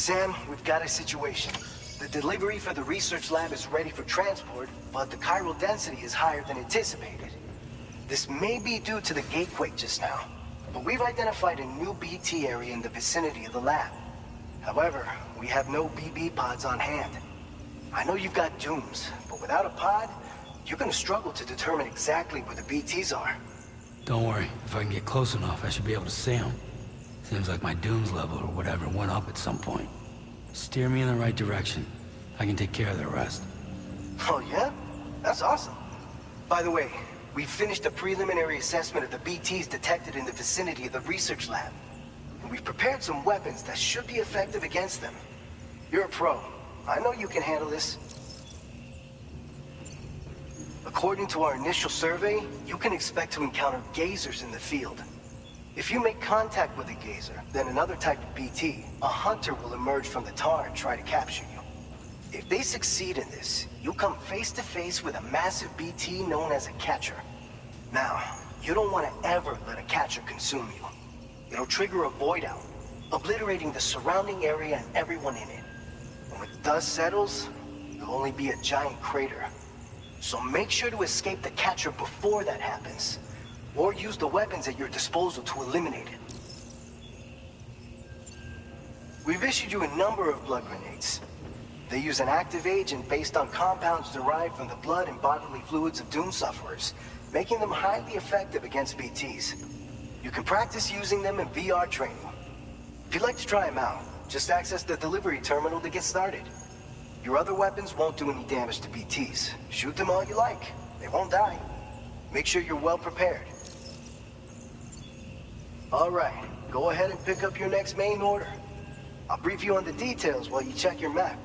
Sam, we've got a situation. The delivery for the research lab is ready for transport, but the chiral density is higher than anticipated. This may be due to the gateway just now, but we've identified a new BT area in the vicinity of the lab. However, we have no BB pods on hand. I know you've got dooms, but without a pod, you're gonna struggle to determine exactly where the BTs are. Don't worry, if I can get close enough, I should be able to see them. Seems like my dooms level or whatever went up at some point. Steer me in the right direction. I can take care of the rest. Oh yeah? That's awesome. By the way, we finished a preliminary assessment of the BTs detected in the vicinity of the research lab. And we've prepared some weapons that should be effective against them. You're a pro. I know you can handle this. According to our initial survey, you can expect to encounter gazers in the field. If you make contact with a gazer, then another type of BT, a hunter will emerge from the tar and try to capture you. If they succeed in this, you'll come face to face with a massive BT known as a catcher. Now, you don't want to ever let a catcher consume you. It'll trigger a void out, obliterating the surrounding area and everyone in it. And when dust settles, there'll only be a giant crater. So make sure to escape the catcher before that happens, or use the weapons at your disposal to eliminate it. We've issued you a number of blood grenades. They use an active agent based on compounds derived from the blood and bodily fluids of Doom sufferers, making them highly effective against BTs. You can practice using them in VR training. If you'd like to try them out, just access the delivery terminal to get started. Your other weapons won't do any damage to BTs. Shoot them all you like. They won't die. Make sure you're well prepared. All right, go ahead and pick up your next main order. I'll brief you on the details while you check your map.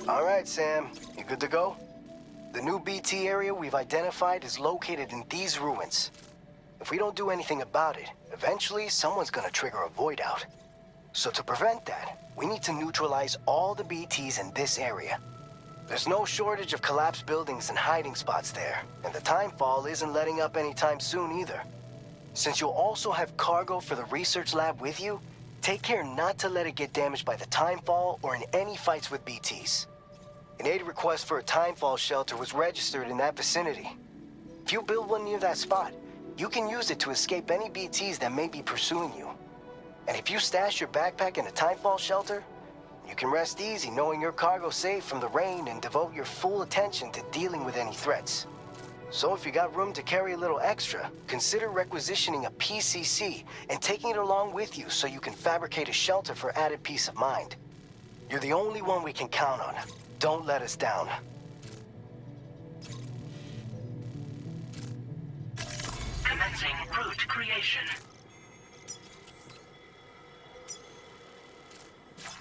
All right, Sam. You good to go? The new BT area we've identified is located in these ruins. If we don't do anything about it, eventually someone's gonna trigger a void out. So to prevent that, we need to neutralize all the BTs in this area. There's no shortage of collapsed buildings and hiding spots there, and the timefall isn't letting up anytime soon either. Since you'll also have cargo for the research lab with you, take care not to let it get damaged by the timefall or in any fights with BTs. An aid request for a timefall shelter was registered in that vicinity. If you build one near that spot, you can use it to escape any BTs that may be pursuing you. And if you stash your backpack in a timefall shelter, you can rest easy knowing your cargo's safe from the rain and devote your full attention to dealing with any threats. So if you got room to carry a little extra, consider requisitioning a PCC and taking it along with you so you can fabricate a shelter for added peace of mind. You're the only one we can count on. Don't let us down. Commencing route creation.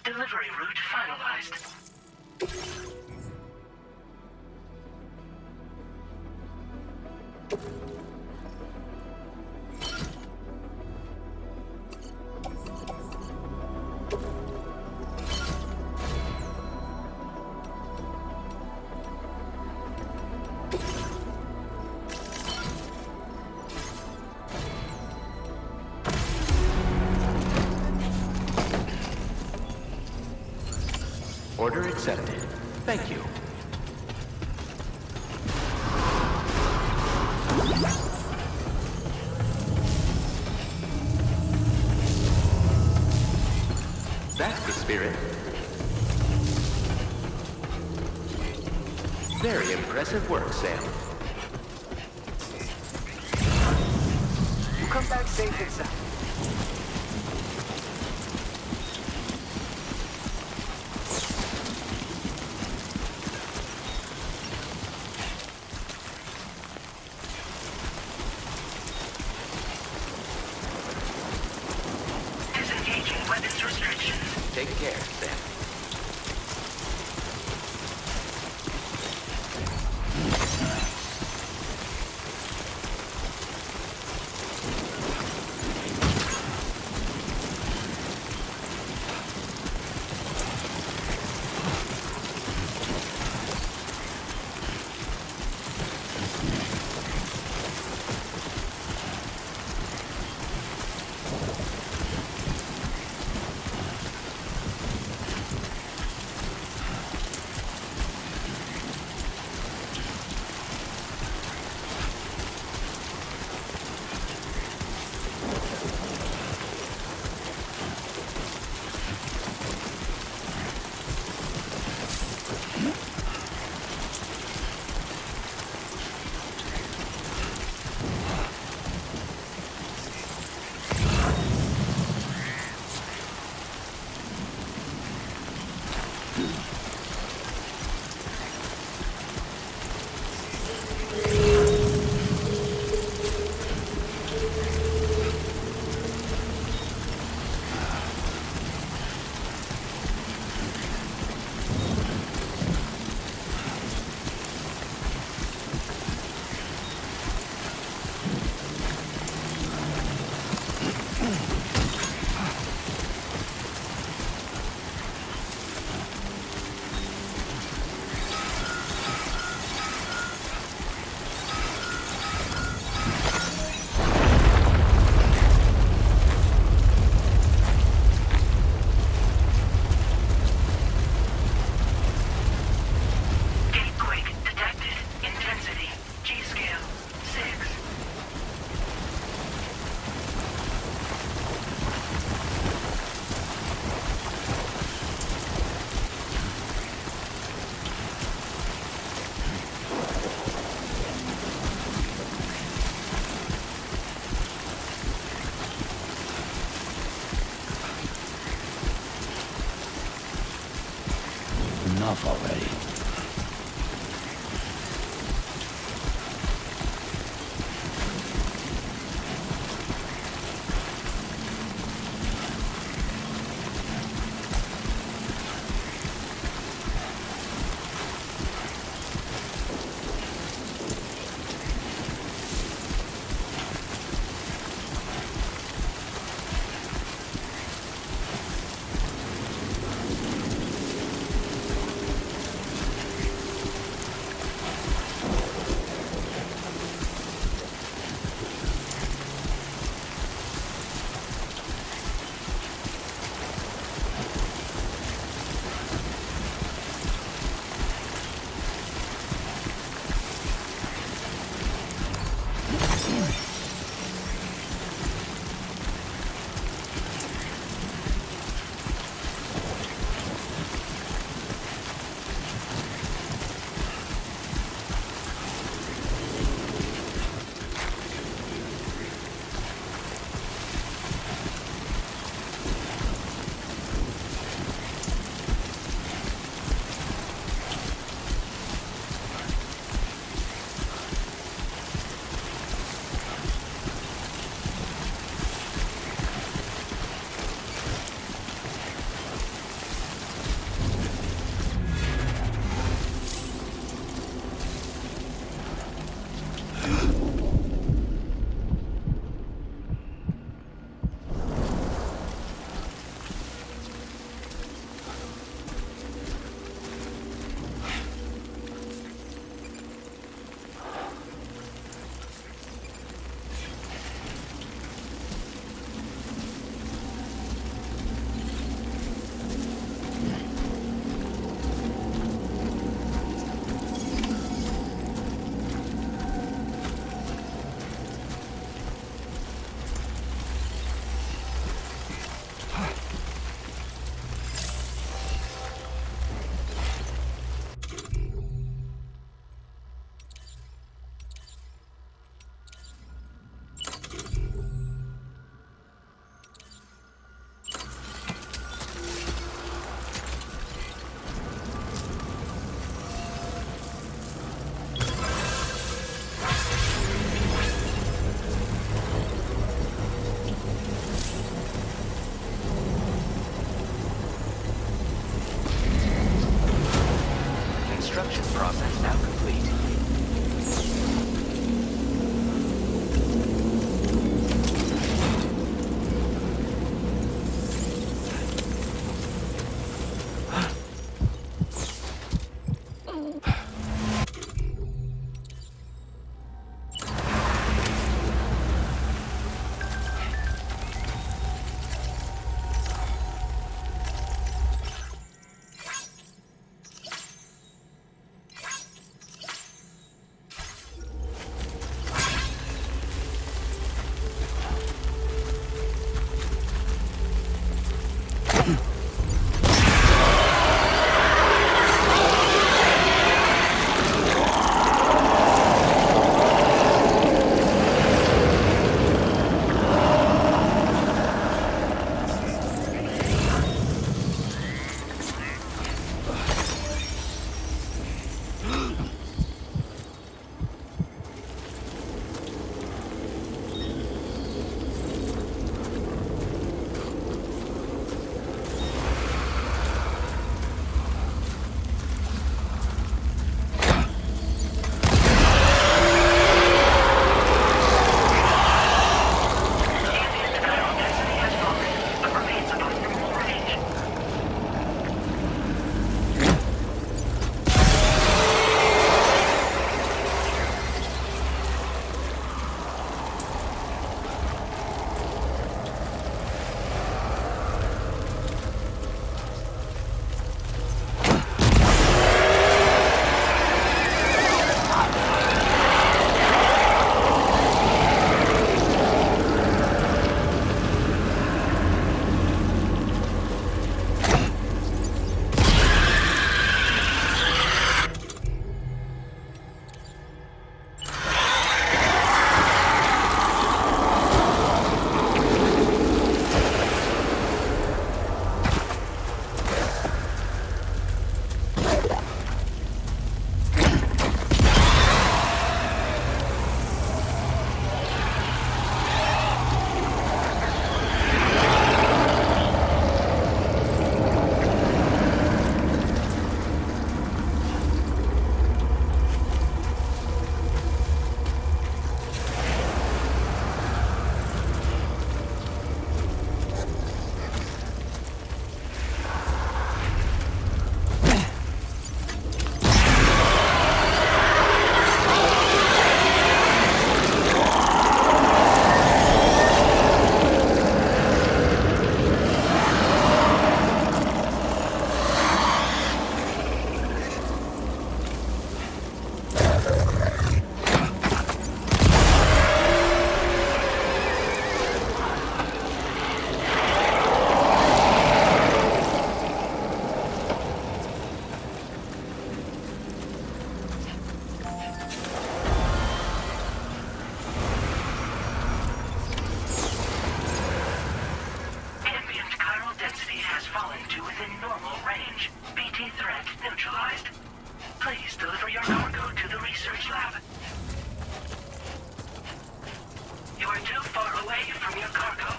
Delivery route finalized. Order accepted. Thank you. That's the spirit. Very impressive work, Sam. You come back safe and sound. Disengaging weapons restrictions. Take care, Sam. Gatequake detected. Intensity. G-scale. 6. Enough already. Frequency has fallen to within normal range. BT threat neutralized. Please deliver your cargo to the research lab. You are too far away from your cargo.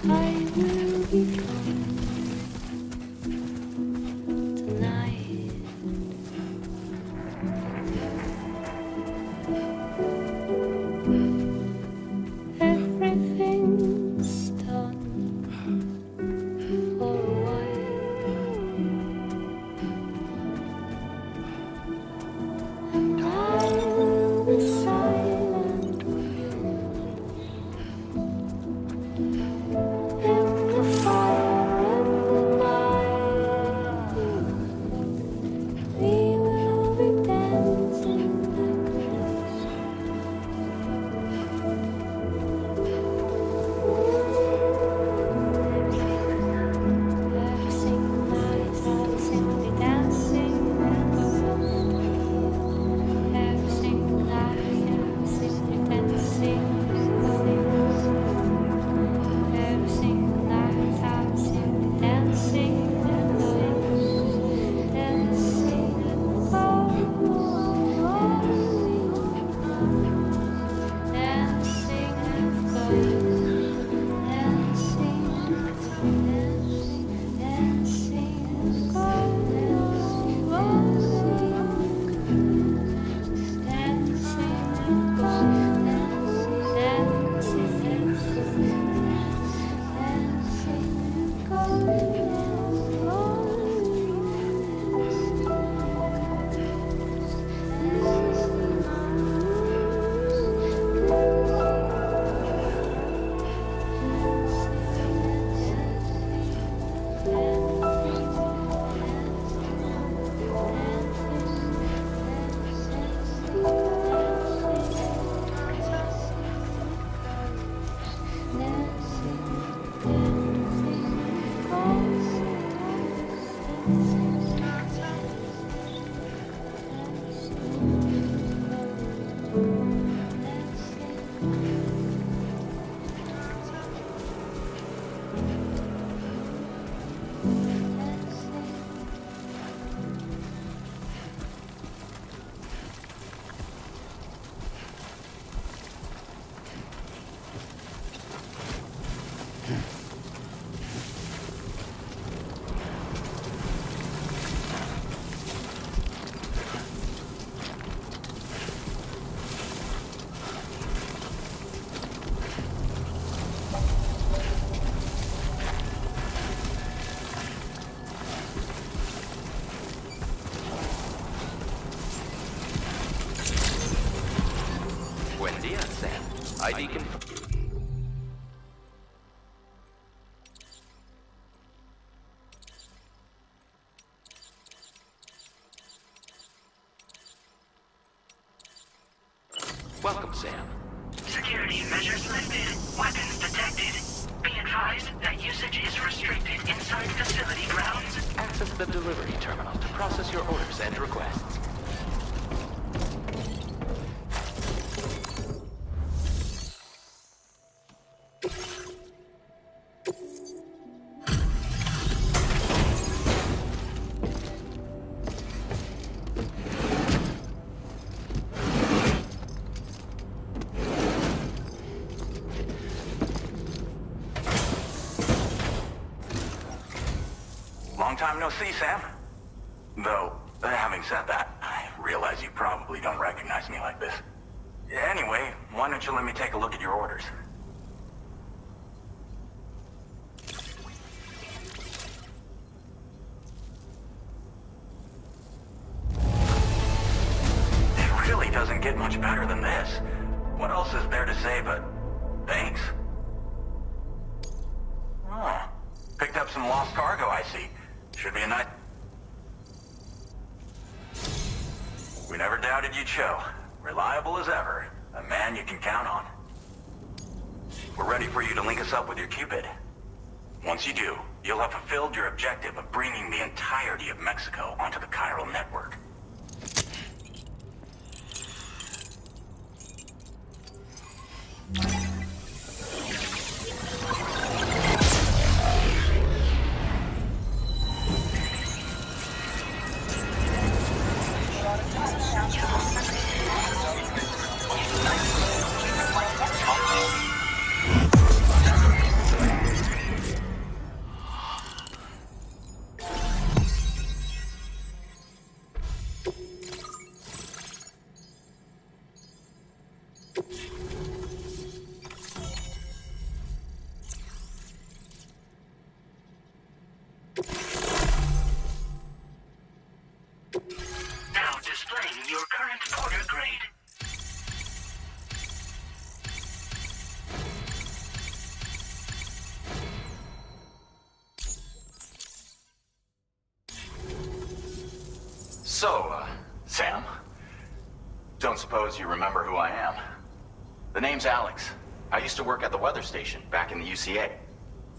I will be gone tonight. Everything's done for a while, and I will be silent with you in the fire. Diaz, Sam. ID confirmed. Welcome, Sam. Security measures lifted. Weapons detected. Be advised that usage is restricted inside facility grounds. Access the delivery terminal to process your orders and requests. Long time no see, Sam. Though, having said that, I realize you probably don't recognize me like this. Anyway, why don't you let me take a look at your orders? It really doesn't get much better than this. What else is there to say but thanks? Oh, picked up some lost cargo, I see. Should be a nice... We never doubted you'd show. Reliable as ever. A man you can count on. We're ready for you to link us up with your Cupid. Once you do, you'll have fulfilled your objective of bringing the entirety of Mexico onto the chiral network. Now displaying your current order grade. So, Sam, don't suppose you remember who I am? The name's Alex. I used to work at the weather station back in the UCA.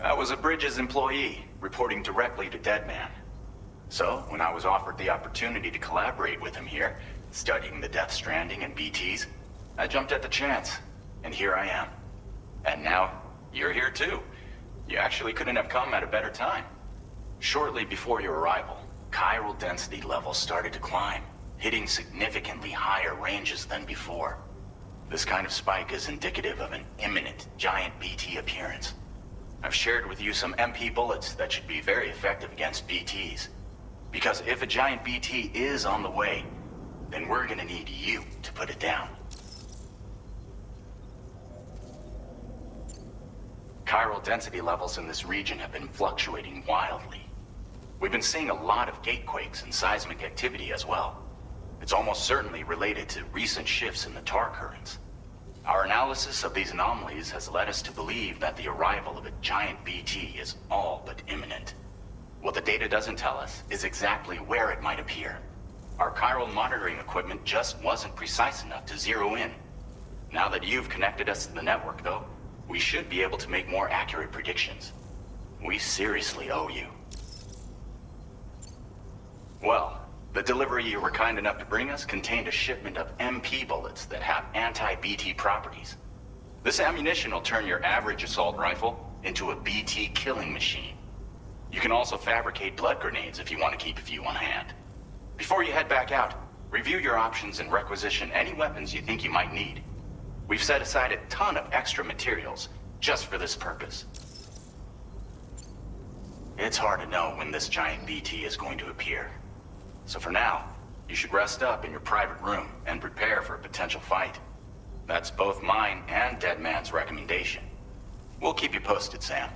I was a Bridges employee, reporting directly to Deadman. So, when I was offered the opportunity to collaborate with him here, studying the Death Stranding and BTs, I jumped at the chance, and here I am. And now, you're here too. You actually couldn't have come at a better time. Shortly before your arrival, chiral density levels started to climb, hitting significantly higher ranges than before. This kind of spike is indicative of an imminent giant BT appearance. I've shared with you some MP bullets that should be very effective against BTs. Because if a giant BT is on the way, then we're gonna need you to put it down. Chiral density levels in this region have been fluctuating wildly. We've been seeing a lot of gatequakes and seismic activity as well. It's almost certainly related to recent shifts in the tar currents. Our analysis of these anomalies has led us to believe that the arrival of a giant BT is all but imminent. What the data doesn't tell us is exactly where it might appear. Our chiral monitoring equipment just wasn't precise enough to zero in. Now that you've connected us to the network, though, we should be able to make more accurate predictions. We seriously owe you. Well, the delivery you were kind enough to bring us contained a shipment of MP bullets that have anti-BT properties. This ammunition will turn your average assault rifle into a BT killing machine. You can also fabricate blood grenades if you want to keep a few on hand. Before you head back out, review your options and requisition any weapons you think you might need. We've set aside a ton of extra materials just for this purpose. It's hard to know when this giant BT is going to appear. So for now, you should rest up in your private room and prepare for a potential fight. That's both mine and Deadman's recommendation. We'll keep you posted, Sam.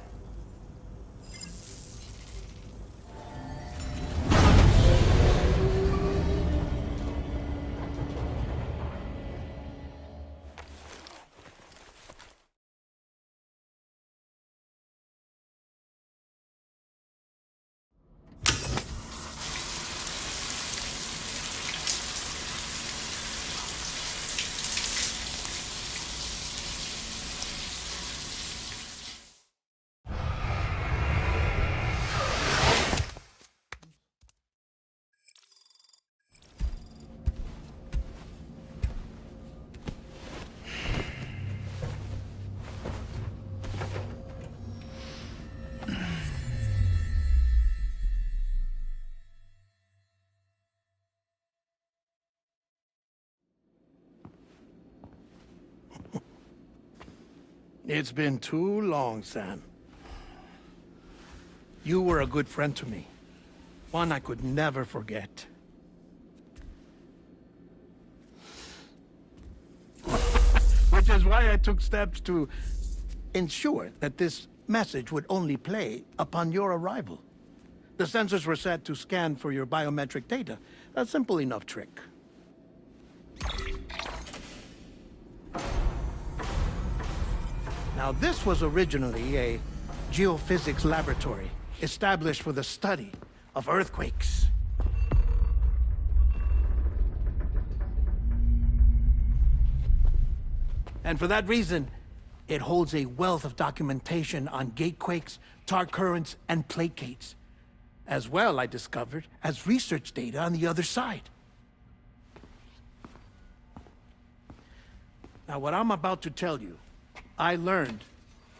It's been too long, Sam. You were a good friend to me. One I could never forget. Which is why I took steps to ensure that this message would only play upon your arrival. The sensors were set to scan for your biometric data. A simple enough trick. Now, this was originally a geophysics laboratory established for the study of earthquakes. And for that reason, it holds a wealth of documentation on gatequakes, tar currents, and placates. As well, I discovered, as research data on the other side. Now, what I'm about to tell you, I learned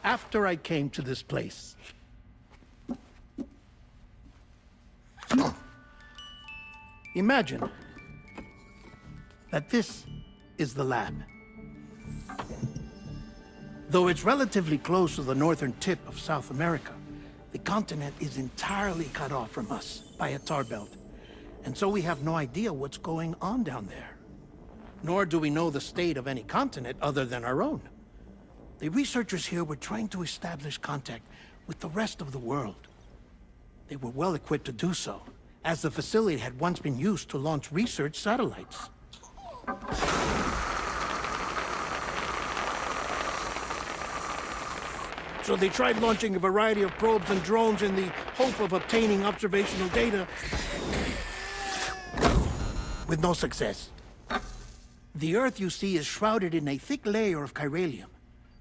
after I came to this place. Imagine that this is the lab. Though it's relatively close to the northern tip of South America, the continent is entirely cut off from us by a tar belt. And so we have no idea what's going on down there. Nor do we know the state of any continent other than our own. The researchers here were trying to establish contact with the rest of the world. They were well equipped to do so, as the facility had once been used to launch research satellites. So they tried launching a variety of probes and drones in the hope of obtaining observational data, with no success. The Earth, you see, is shrouded in a thick layer of chiralium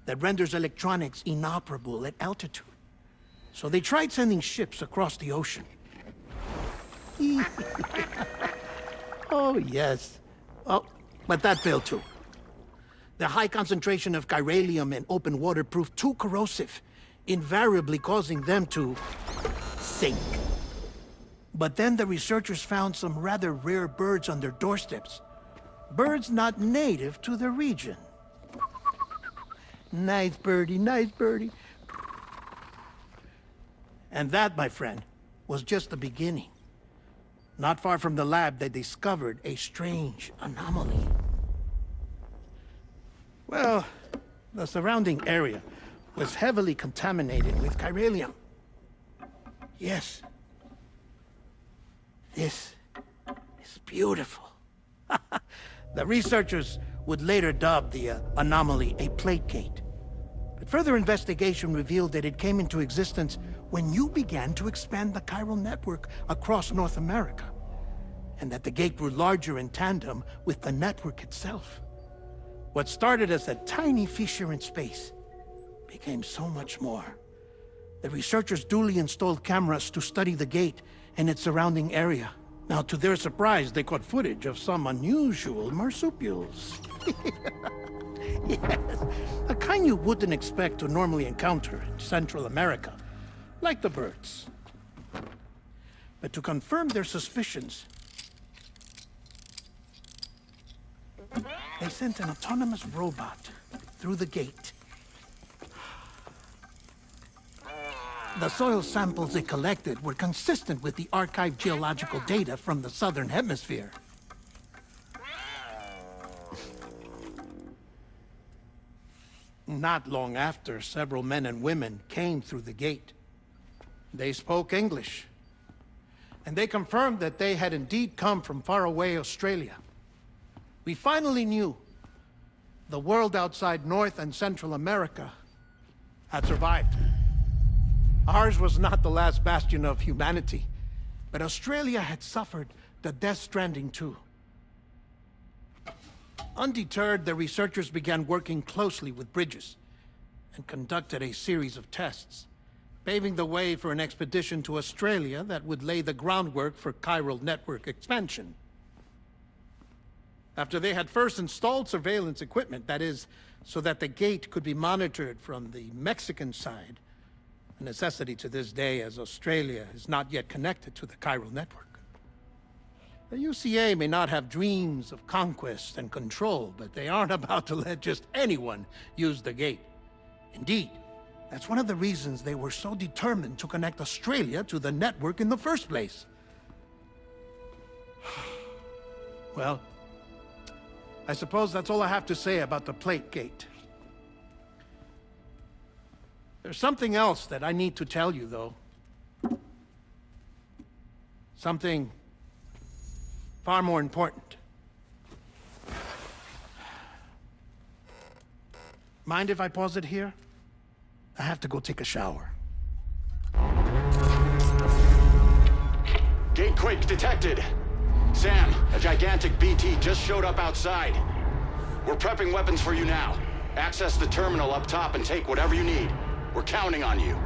that renders electronics inoperable at altitude. So they tried sending ships across the ocean. Oh, yes. Oh, but that failed too. The high concentration of chiralium in open water proved too corrosive, invariably causing them to sink. But then the researchers found some rather rare birds on their doorsteps. Birds not native to the region. Nice birdie, nice birdie. And that, my friend, was just the beginning. Not far from the lab, they discovered a strange anomaly. Well, the surrounding area was heavily contaminated with chiralium. Yes. This is beautiful. The researchers would later dub the anomaly a plate gate. But further investigation revealed that it came into existence when you began to expand the chiral network across North America, and that the gate grew larger in tandem with the network itself. What started as a tiny fissure in space became so much more. The researchers duly installed cameras to study the gate and its surrounding area. Now, to their surprise, they caught footage of some unusual marsupials. Yes, the kind you wouldn't expect to normally encounter in Central America, like the birds. But to confirm their suspicions, they sent an autonomous robot through the gate. The soil samples it collected were consistent with the archived geological data from the southern hemisphere. Not long after, several men and women came through the gate. They spoke English, and they confirmed that they had indeed come from faraway Australia. We finally knew the world outside North and Central America had survived. Ours was not the last bastion of humanity, but Australia had suffered the death stranding too. Undeterred, the researchers began working closely with Bridges and conducted a series of tests, paving the way for an expedition to Australia that would lay the groundwork for chiral network expansion. After they had first installed surveillance equipment, that is, so that the gate could be monitored from the Mexican side, a necessity to this day as Australia is not yet connected to the chiral network. The UCA may not have dreams of conquest and control, but they aren't about to let just anyone use the gate. Indeed, that's one of the reasons they were so determined to connect Australia to the network in the first place. Well, I suppose that's all I have to say about the plate gate. There's something else that I need to tell you, though. Something far more important. Mind if I pause it here? I have to go take a shower. Gatequake detected. Sam, a gigantic BT just showed up outside. We're prepping weapons for you now. Access the terminal up top and take whatever you need. We're counting on you.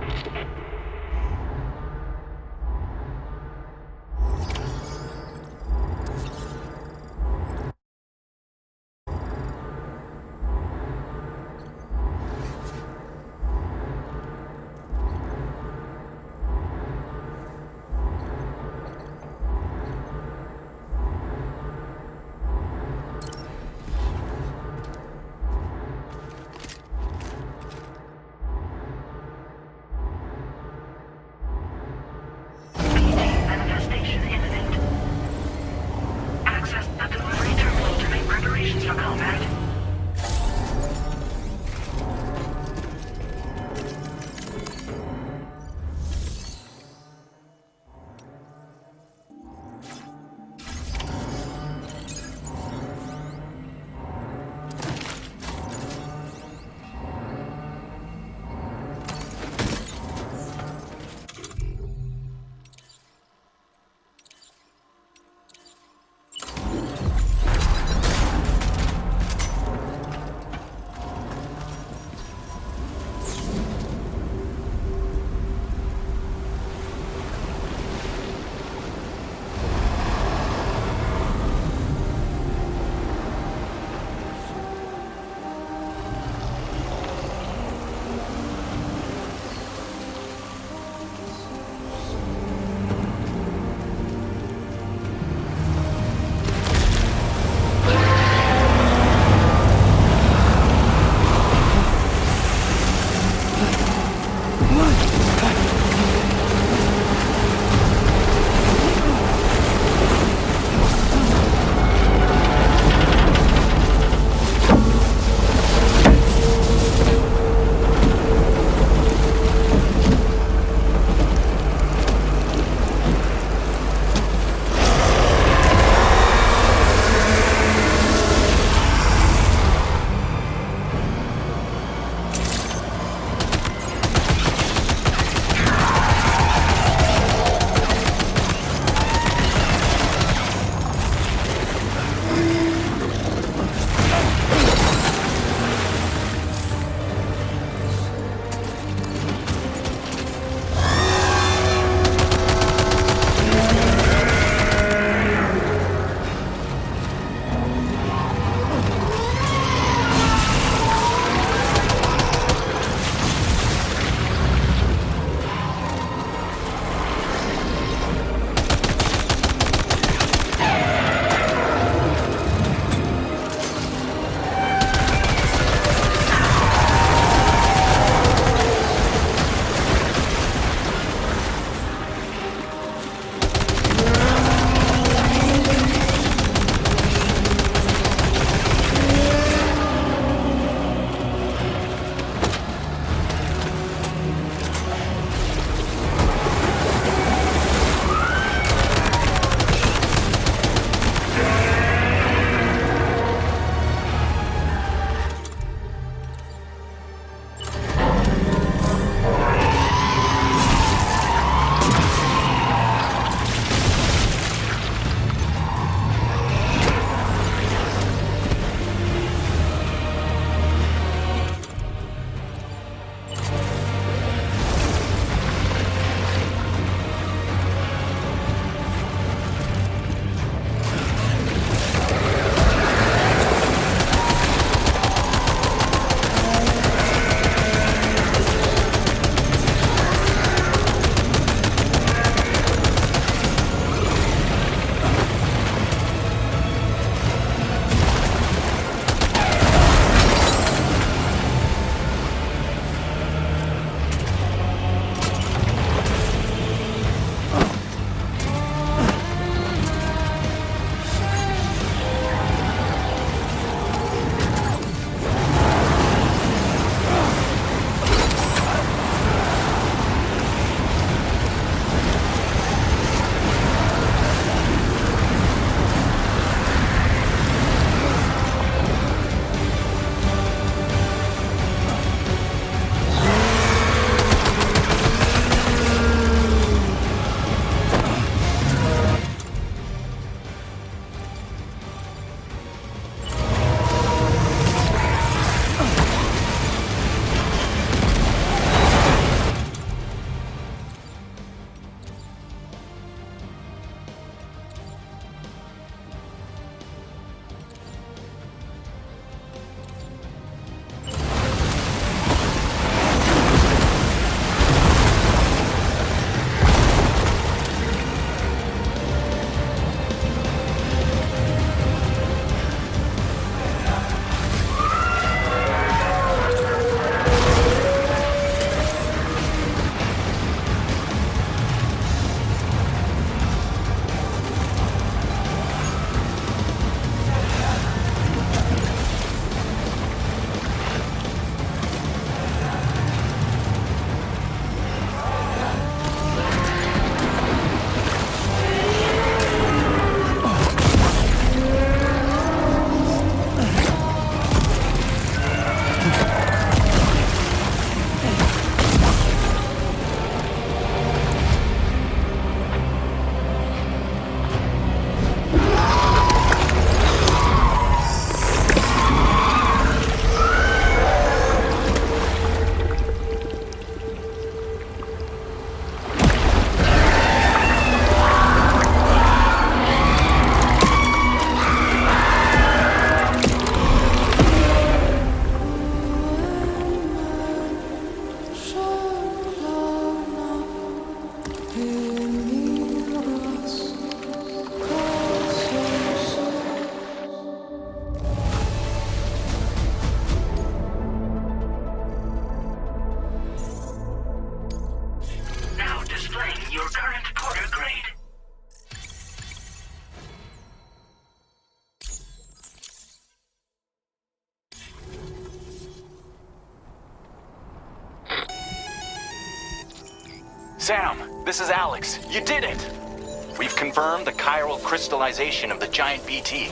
Now displaying your current Porter grade. Sam, this is Alex. You did it! We've confirmed the chiral crystallization of the giant BT.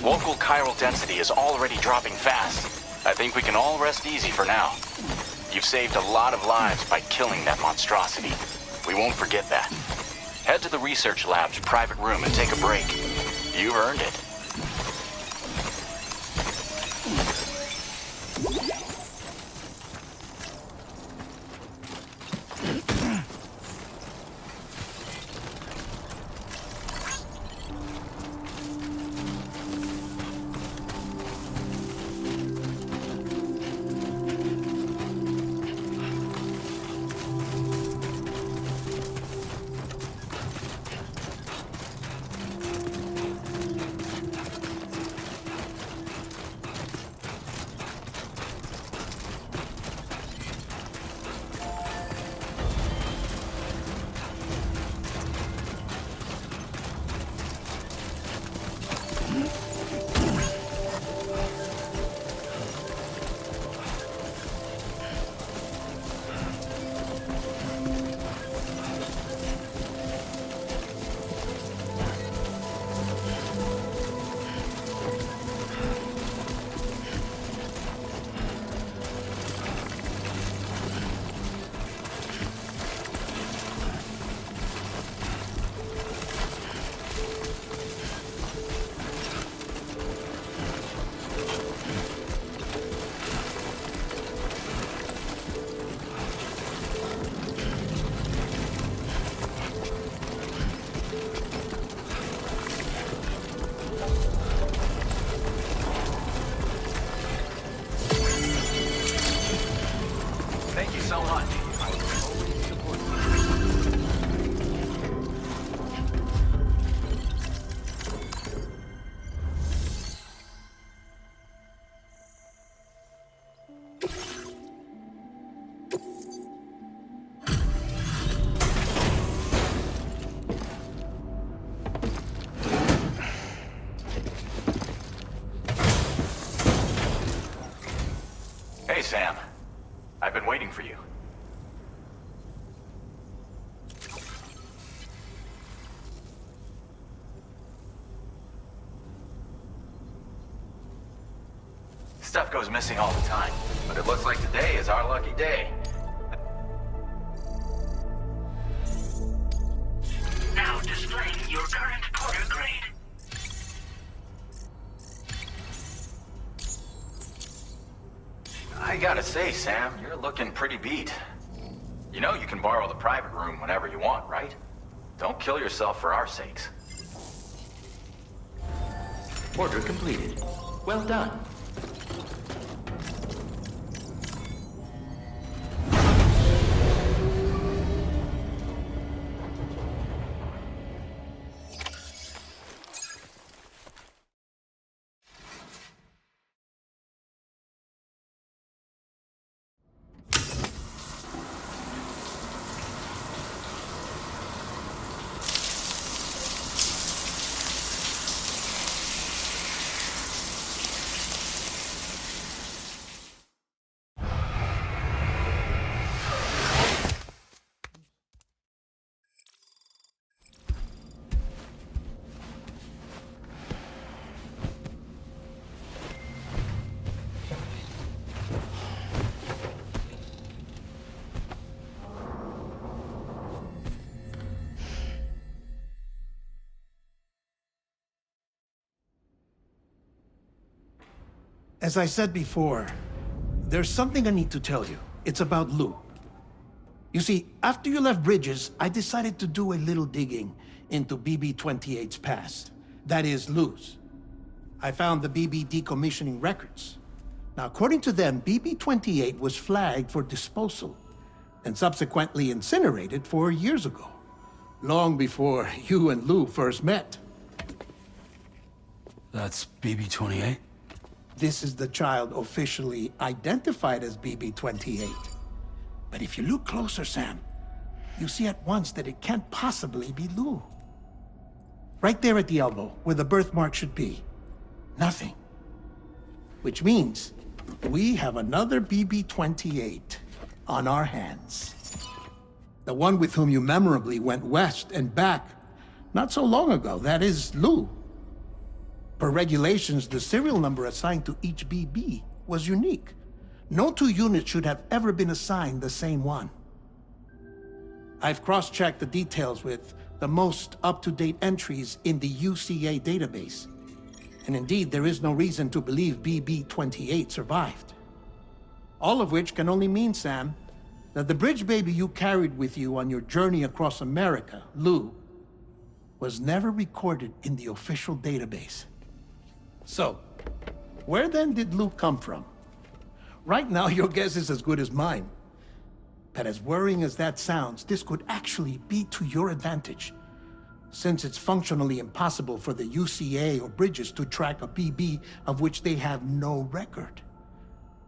Local chiral density is already dropping fast. I think we can all rest easy for now. You've saved a lot of lives by killing that monstrosity. We won't forget that. Head to the research lab's private room and take a break. You've earned it. Thank you so much. I will always support you. Hey, Sam. I've been waiting for you. Stuff goes missing all the time, but it looks like today is our lucky day. Now displaying your current Porter grade. I gotta say, Sam, you're looking pretty beat. You know you can borrow the private room whenever you want, right? Don't kill yourself for our sakes. Order completed. Well done. As I said before, there's something I need to tell you. It's about Lou. You see, after you left Bridges, I decided to do a little digging into BB-28's past. That is, Lou's. I found the BB decommissioning records. Now, according to them, BB-28 was flagged for disposal and subsequently incinerated 4 years ago, long before you and Lou first met. That's BB-28? This is the child officially identified as BB-28. But if you look closer, Sam, you see at once that it can't possibly be Lou. Right there at the elbow, where the birthmark should be. Nothing. Which means we have another BB-28 on our hands. The one with whom you memorably went west and back not so long ago, that is Lou. Per regulations, the serial number assigned to each BB was unique. No two units should have ever been assigned the same one. I've cross-checked the details with the most up-to-date entries in the UCA database. And indeed, there is no reason to believe BB-28 survived. All of which can only mean, Sam, that the bridge baby you carried with you on your journey across America, Lou, was never recorded in the official database. So, where then did Lou come from? Right now, your guess is as good as mine. But as worrying as that sounds, this could actually be to your advantage, since it's functionally impossible for the UCA or Bridges to track a BB of which they have no record.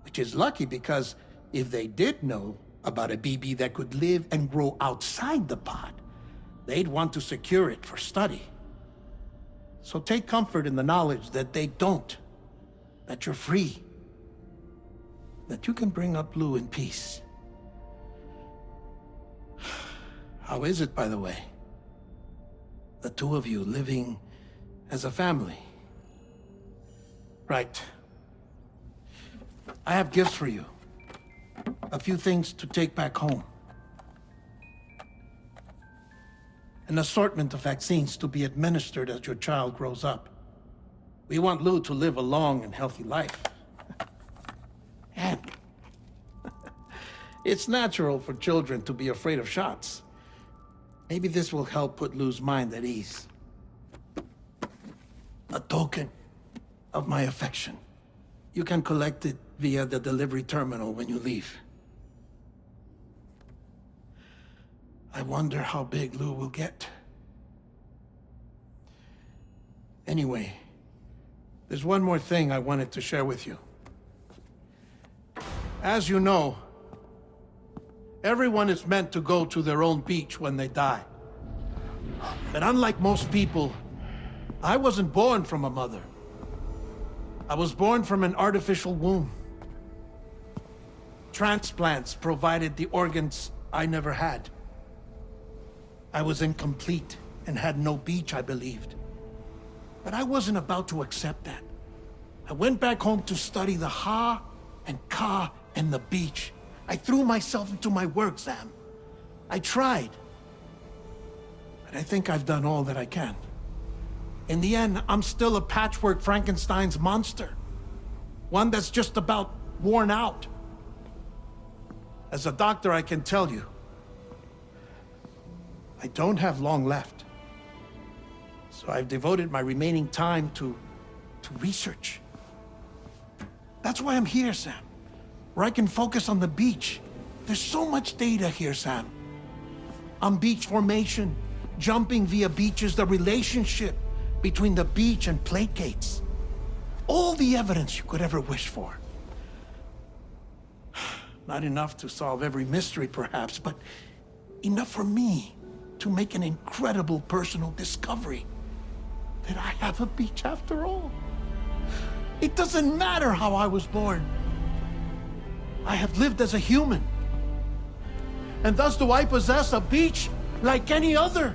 Which is lucky, because if they did know about a BB that could live and grow outside the pod, they'd want to secure it for study. So take comfort in the knowledge that they don't, that you're free, that you can bring up Lou in peace. How is it, by the way? The two of you living as a family? Right. I have gifts for you. A few things to take back home. An assortment of vaccines to be administered as your child grows up. We want Lou to live a long and healthy life. And it's natural for children to be afraid of shots. Maybe this will help put Lou's mind at ease. A token of my affection. You can collect it via the delivery terminal when you leave. I wonder how big Lou will get. Anyway, there's one more thing I wanted to share with you. As you know, everyone is meant to go to their own beach when they die. But unlike most people, I wasn't born from a mother. I was born from an artificial womb. Transplants provided the organs I never had. I was incomplete and had no beach, I believed. But I wasn't about to accept that. I went back home to study the Ha and Ka and the beach. I threw myself into my work, Sam. I tried. But I think I've done all that I can. In the end, I'm still a patchwork Frankenstein's monster. One that's just about worn out. As a doctor, I can tell you, I don't have long left. So I've devoted my remaining time to research. That's why I'm here, Sam. Where I can focus on the beach. There's so much data here, Sam. On beach formation, jumping via beaches, the relationship between the beach and plate gates. All the evidence you could ever wish for. Not enough to solve every mystery, perhaps, but enough for me to make an incredible personal discovery. That I have a beach after all. It doesn't matter how I was born. I have lived as a human. And thus do I possess a beach like any other.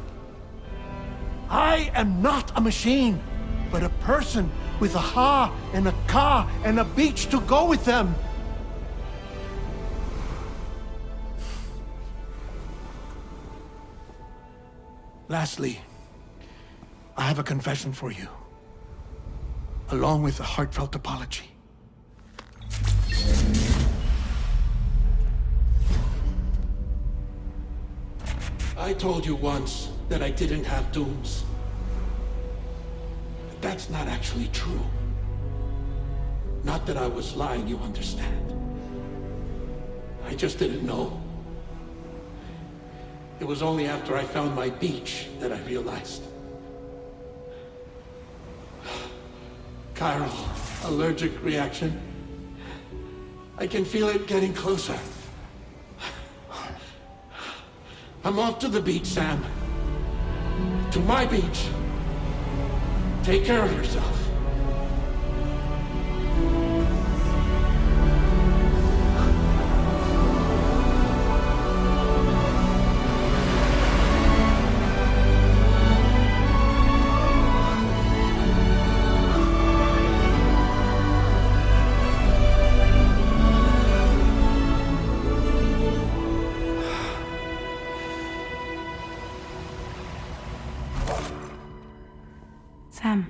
I am not a machine, but a person with a Ha and a Ka and a beach to go with them. Lastly, I have a confession for you, along with a heartfelt apology. I told you once that I didn't have dooms. But that's not actually true. Not that I was lying, you understand. I just didn't know. It was only after I found my beach that I realized. Chiral allergic reaction. I can feel it getting closer. I'm off to the beach, Sam. To my beach. Take care of yourself. Sam.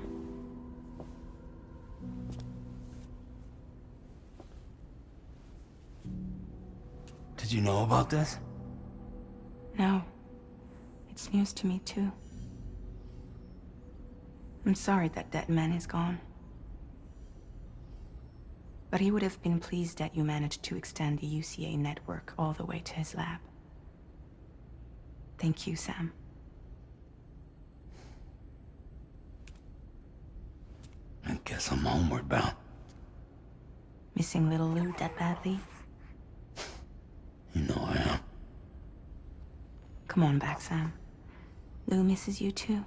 Did you know about this? No. It's news to me, too. I'm sorry that that man is gone. But he would have been pleased that you managed to extend the UCA network all the way to his lab. Thank you, Sam. I guess I'm homeward bound. Missing little Lou that badly? You know I am. Come on back, Sam. Lou misses you too.